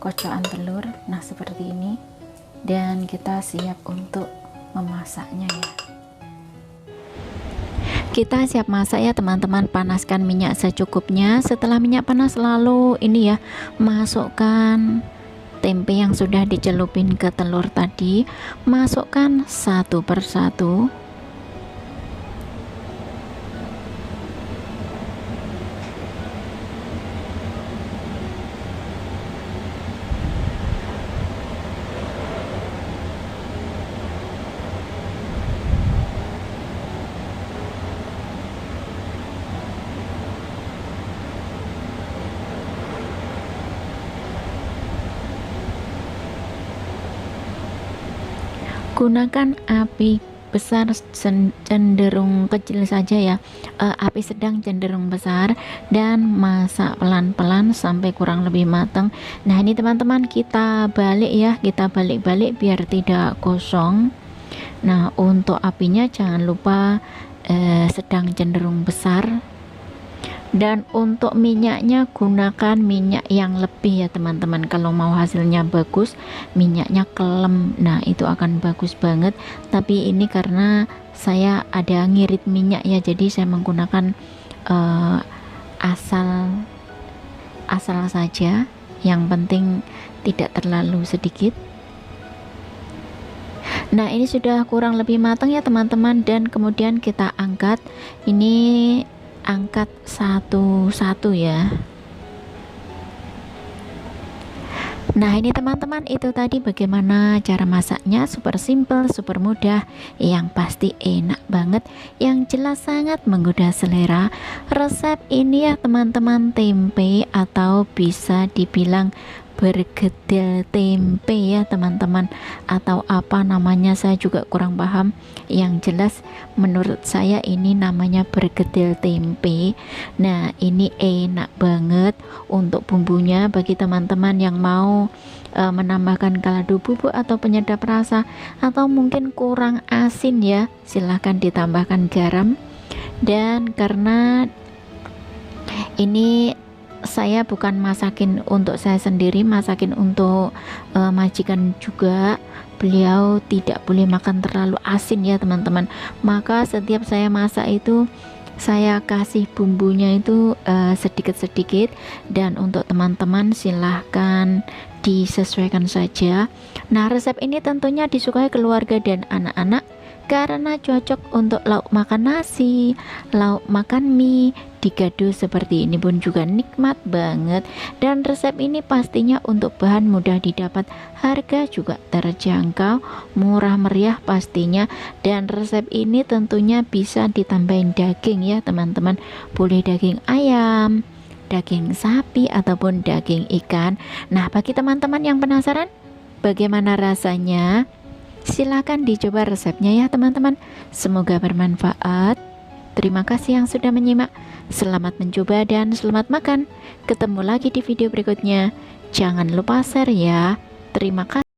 kocokan telur. Nah, seperti ini, dan kita siap untuk memasaknya ya. Kita siap masak ya teman-teman. Panaskan minyak secukupnya. Setelah minyak panas, lalu ini ya, masukkan tempe yang sudah dicelupin ke telur tadi, masukkan satu persatu. Gunakan api besar cenderung kecil saja ya, api sedang cenderung besar, dan masak pelan-pelan sampai kurang lebih matang. Nah, ini teman-teman, kita balik ya, kita balik-balik biar tidak gosong. Nah, untuk apinya jangan lupa sedang cenderung besar. Dan untuk minyaknya gunakan minyak yang lebih ya teman-teman, kalau mau hasilnya bagus minyaknya kelem, nah itu akan bagus banget. Tapi ini karena saya ada ngirit minyak ya, jadi saya menggunakan asal saja, yang penting tidak terlalu sedikit. Nah, ini sudah kurang lebih matang ya teman-teman, dan kemudian kita angkat. Ini angkat satu-satu ya. Nah, ini teman-teman, itu tadi bagaimana cara masaknya. Super simple, super mudah, yang pasti enak banget, yang jelas sangat menggoda selera. Resep ini ya teman-teman, tempe atau bisa dibilang bergedel tempe ya teman-teman, atau apa namanya saya juga kurang paham. Yang jelas menurut saya ini namanya bergedel tempe. Nah, ini enak banget untuk bumbunya. Bagi teman-teman yang mau menambahkan kaldu bubuk atau penyedap rasa, atau mungkin kurang asin ya, silahkan ditambahkan garam. Dan karena ini saya bukan masakin untuk saya sendiri, masakin untuk majikan juga, beliau tidak boleh makan terlalu asin ya teman-teman. Maka setiap saya masak itu saya kasih bumbunya itu sedikit-sedikit. Dan untuk teman-teman silahkan disesuaikan saja. Nah, resep ini tentunya disukai keluarga dan anak-anak karena cocok untuk lauk makan nasi, lauk makan mie, digado seperti ini pun juga nikmat banget. Dan resep ini pastinya untuk bahan mudah didapat, harga juga terjangkau, murah meriah pastinya. Dan resep ini tentunya bisa ditambahin daging ya teman-teman, boleh daging ayam, daging sapi, ataupun daging ikan. Nah, bagi teman-teman yang penasaran bagaimana rasanya, silakan dicoba resepnya ya teman-teman. Semoga bermanfaat. Terima kasih yang sudah menyimak. Selamat mencoba dan selamat makan. Ketemu lagi di video berikutnya. Jangan lupa share ya. Terima kasih.